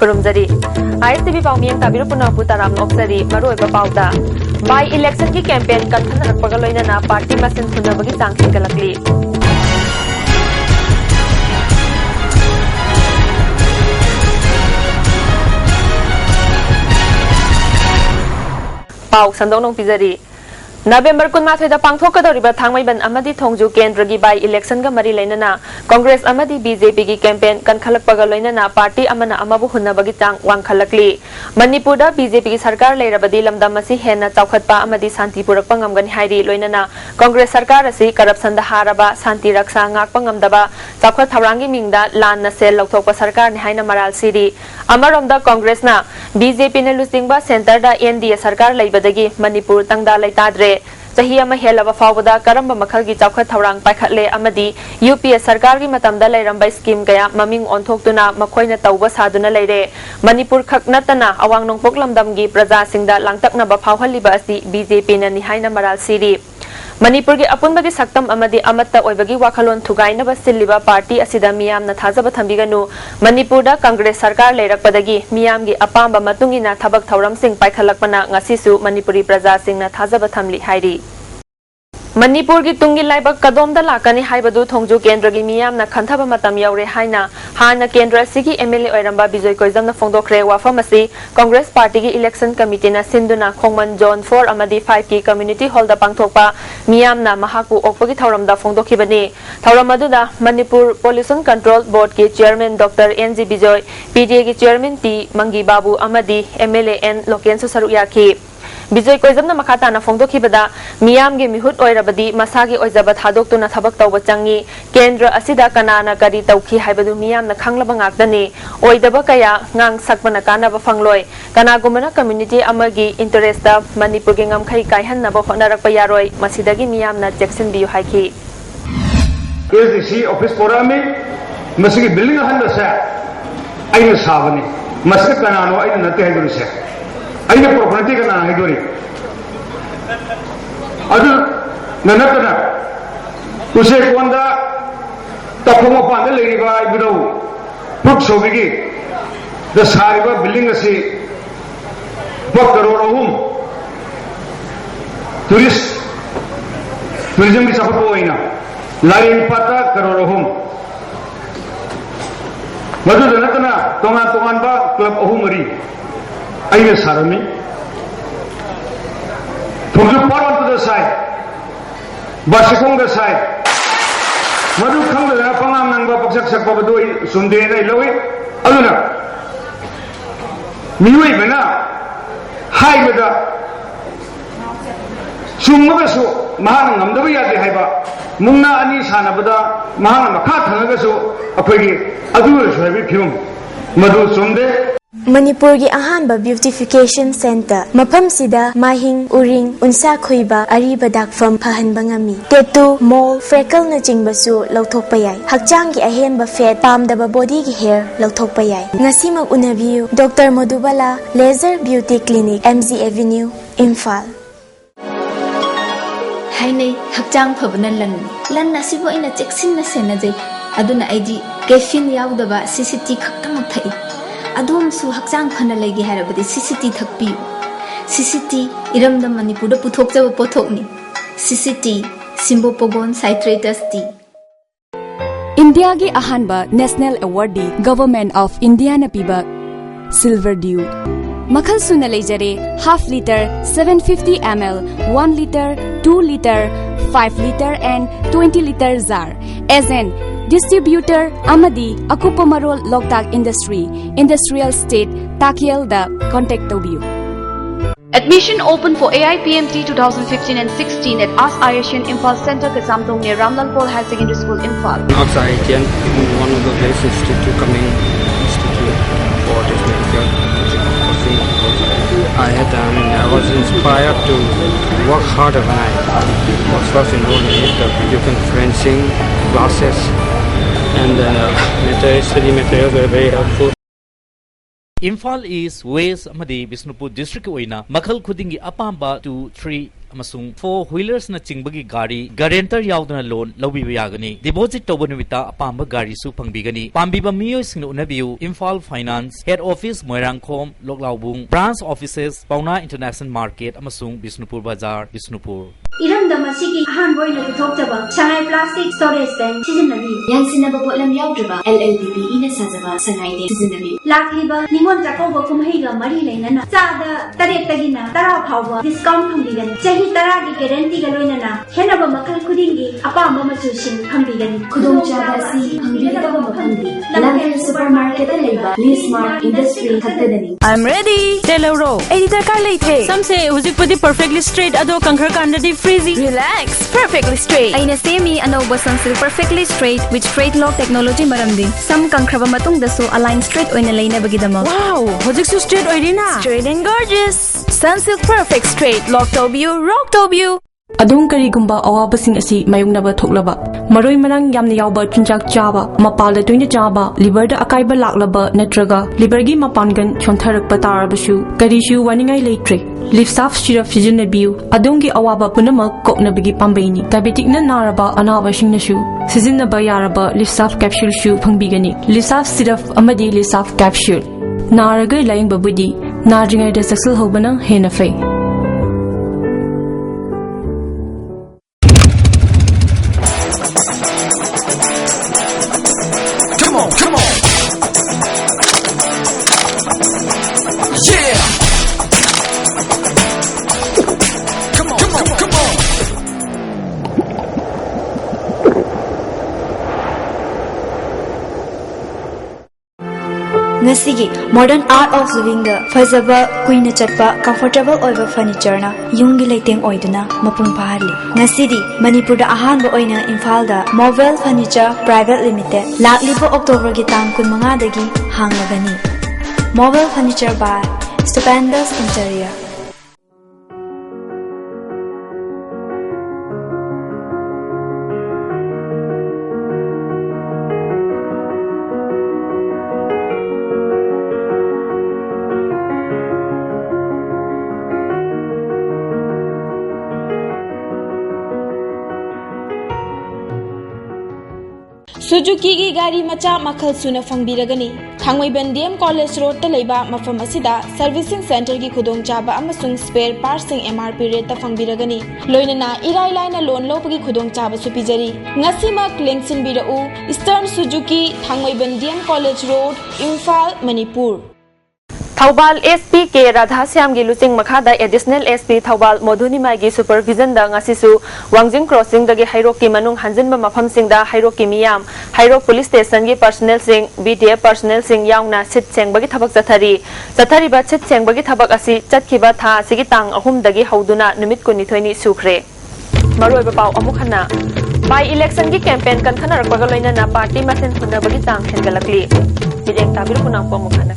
खुरुमजरी ISTV पाउमियंग ताबिरो पुनापु Taram नोक्सरी मरोइबा पाउदा by election की campaign कन्खनरकपगा लोइनना party मसिन थुनबगी चांग हेंगलकली पाउ संदोनों पिजरी नवेंबर 19 पांथोकदौरिबा थांगमैबन अमदी थोंजू केंद्र की बाई इलेक्शन का मरी लेनना कांग्रेस अमदी बीजेपी की कैंपेन कनखलकपगा लोइनना पार्टी अमना अमबु हुन्नबगी चांग वांखलकली मणिपुर बीजेपी की सरकार लेरबदी लमदम असी हेन्ना चौखटपा अमदी शांति पुरकपा ngamgani हाइरी लोइनना कांग्रेस सरकार असी करप्शन दा हारबा शांति रक्षा ngakpa ngamdaba चौखट थवरांगी मिंगदा लान न सेल लौथोकपा सरकार ने हाइना मराल सिरी अमरोमदा कांग्रेस ना बीजेपी ने लुसिंगबा सेंटर दा एनडीए सरकार लेबदगी मणिपुर तंगदा लेताद्रे चाही अमा हेलबा फावदा करंबा मखल की चौखट थवरांग पाइखटले अमदी यूपीए सरकार की मतमदा लेरंबा स्कीम कया ममिंग ओंथोक्तुना मखोइना तौबा सादुना लेरे मणिपुर खक नतना अवांग नोंपोक लमदम की प्रजा सिंगदा लांगतकनबा फावहलिबा असि बीजेपी ना निहाइना मराल सिरी मणिपुर की अपुनबगी सक्तम अमदी अमत्ता ओइबगी वाखलोन थुगाइनबा सिल्लिबा पार्टी असिदा मियामना थाजबा थंबिगनु मणिपुरदा कांग्रेस सरकार लेरकपदगी मियामगी अपाम्बा मतुंगिना थबक थौरमसिंग पाइखलकपना ngasisu मनपुरी प्रजा सिंगना थाजबा थमली हाइरी मणिपुर की तुंगी लाइबक कदोमदा लाकनी हाइबदु थोंजू केंद्र की मियामना खंथबा मतम यौरे हाइना हाना केंद्र सिगी एमएलए ओइरंबा बिजय कोइजमना फोंदोखरे वाफम असि कांग्रेस पार्टी की इलेक्शन कमिटी ना सिंधुना खोंगमन जोन 4 अमदी 5 की कम्युनिटी हॉल दा पांगथोकपा मियामना महाकु ओकपगी थौरमदा फोंदोखिबनी थौरम अदुदा मणिपुर पोल्यूशन कंट्रोल बोर्ड के chairman doctor N G Bijay PDA की chairman T Mangi Babu अमदी MLA N लोकेंसु सरुक याखी बिजय कोइजमना मखाताना फोंदोखिबदा मियाम गे मिहुत ओइरबदी मसागी ओइजबा थादोक्तुना थबक तौबा चंगी केंद्र असिदा कनाना करी तौखी हाइबदु मियामना खंगलबा ngakdani ओइदबा कया ngang sakpana kanaba fangloi कनागुमना कम्युनिटी अमगी इंटरेस्ट दा मणिपुर गे ngamkhai kaihannaba होनारकपा यारोय मसिदगी मियामना चेक्सन बियु हाइखी एसडीसी ऑफिस पोरामी मसिगी बिल्डिंग हंदसा आइना साबनी मसक कनानो आइना नते हाइदुरिसे आइना प्रॉपर्टी का नाम हाइदुरी अदु ननतना उसे कोंदा तफोंग पांदा लेरिबा इबदौ पुक सोबिगी द सारिबा बिल्डिंग असी 1 करोड़ अहुम टूरिज्म की सफर होइना लाइन पाता करोड़ अहुम मधु ननतना तोंगा तोंगानबा क्लब अहुमरी आइना सारमी थोंजु पारन टू द साइड बासिकोंग द साइड मधु खंगदा पंगाम नंगबा पक्षक सकबा बदोई सुंदे नै लवि अदुना मियुइ बना हाइबदा सुमगसु महान ngamdaba yade haiba mungna ani sanabada mahana makha thangagasu akhoi adu soibi phim मधु सुंदे मणिपुर की अहानबा ब्यूटिफिकेशन सेंटर मफम सिदा माहिंग उरिंग उनसा खुइबा अरीबा दाकफम फहनबा ngami टेटू मोल फ्रेकल न चिंगबसु लौथोकपा याय हकचांग की अहेनबा फेट पामदबा बॉडी की हेयर लौथोकपा याय ngasimak उनबियु doctor Madhubala laser beauty clinic MG avenue Imphal हाइने हकचांग फबना लन असिबो इना चेक्सिन सेनजै अदुना आइडी कैफिन यावदबा सीसीटी खक्तमक थई अदोमसु हकचांग फना लेगे हारबदि सीसीटी थकपि सीसीटी इरमदा मणिपुरदा पुथोकजब पोथोकनी सीसीटी सिम्बो पोगोन साइट्रेटस टी इंडिया की अहानबा national award the government of India न पीबा सिल्वर ड्यू मखल सुना लेजरे half litre 750 ml 1 liter 2 liter 5 liter and 20 liter jar as an distributor amadi akupa marol loktak industry industrial state takiel da contact tobiu Admission open for AIPMT 2015 and 16 at As Asian Imphal Center Kasamdong near Ramlalpol High Secondary School Imphal. Outside Asian, one of the best institute coming institute for this medical coaching. I was inspired to work harder when I was first enrolled in the video conferencing classes, and study materials were very helpful. Imphal East, West, Amadi, Bisnupur District Oina, Makhal Khudingi Apamba 2, 3, amasung 4-wheelers na chingbagi gari guarantor yaudna loan lawbiba yagani deposit toba numita apamba gari su pangbigani pambiba miyoi singna unabiu Imphal Finance Head Office Moirangkhom Loklaubung Branch Offices Pauna International Market amasung Bisnupur Bazar Bisnupur इरमदम असिगी अहानबो इना पुथोक्तबा सनाई plastic storage tank सिजनबी यांसिनबा पोटलम याउद्रबा LLDP इना साजबा सनाई दे सिजनबी लाखलिबा निमोन जाकोबा कुमहिगा मरी लेनना चादा तरेक्तगिना तरा फावबा discount फंबिगन चाही तरा की guarantee गा लोइनना हेनबा मखल खुदिंगी अपांबा मचुसिन फंबिगन खुदोम चाबा सी फंबिगदबा मफंदी London supermarket लेबा लीस्मार्ट industry खत्तदनी I'm ready Telero editor car leithe samse hujikpudi perfectly straight ado kankhar kandadi freezy relax perfectly straight aina semi anoba sunsilk perfectly straight with straight lock technology maramdi sam kankraba matung dasu align straight oina leina bagidama wow hujiksu straight oirina straight and gorgeous sunsilk perfect straight lock tobiu rock tobiu adung karigumba awabasing asi mayungnaba thoklaba maroi manang yamna yawba chunjak chaba mapalda toina chaba liver da akaiba laklaba natraga liver gi mapangan chontharakpa tarabasu karishu waningai leitre lift saf syrup sijinabiu adungi awaba punama koknabigi pambaini diabetic na naraba anaba singnasu sijinaba yaraba lift saf capsule shu phangbigani lift saf syrup amadi lift saf capsule naraga laing babudi narjingai da saksul hobana hena fei Come on. Yeah. Come on. Ngasigi modern art of living the fazaba kuina chatpa comfortable over furniture na yungi leiteng oiduna mapung pahali ngasidi Manipur da ahan ba oina Imphal da Mobile Furniture Private Limited laklibo October gi tang 15 dagi hanglagani Mobile Furniture by Stupendous Interior Suzuki gi gari macha makhal suna fangbiragani Thangmaiban DM College Road ta leiba mafam asida servicing center gi khudong chaba amasung spare parts sing MRP rate ta fangbiragani loinana irai laina loan lopagi khudong chaba su pijari ngasima klengsin birau Eastern Suzuki Thangmaiban DM College Road Imphal Manipur Thaubal SP ke Radhasyam gi lusing makhada additional SP Thaubal Modhunimai gi supervision da ngasisu Wangjing crossing da gi hairok ki manung hanjinba mafam sing da hairok ki miyam hairok police station gi personnel sing BDF personnel sing yaungna sit sengbagi thabak chathari ba sit sengbagi thabak asi chatkhiba tha asigi tang ahum dagi hauduna numit 12 ni sukhre maroi ba pau amuk hana by election gi campaign kan khana rakwa ga loina na party masen hunna bagi tang hengalakli bideng tabir kunang ko amuk hana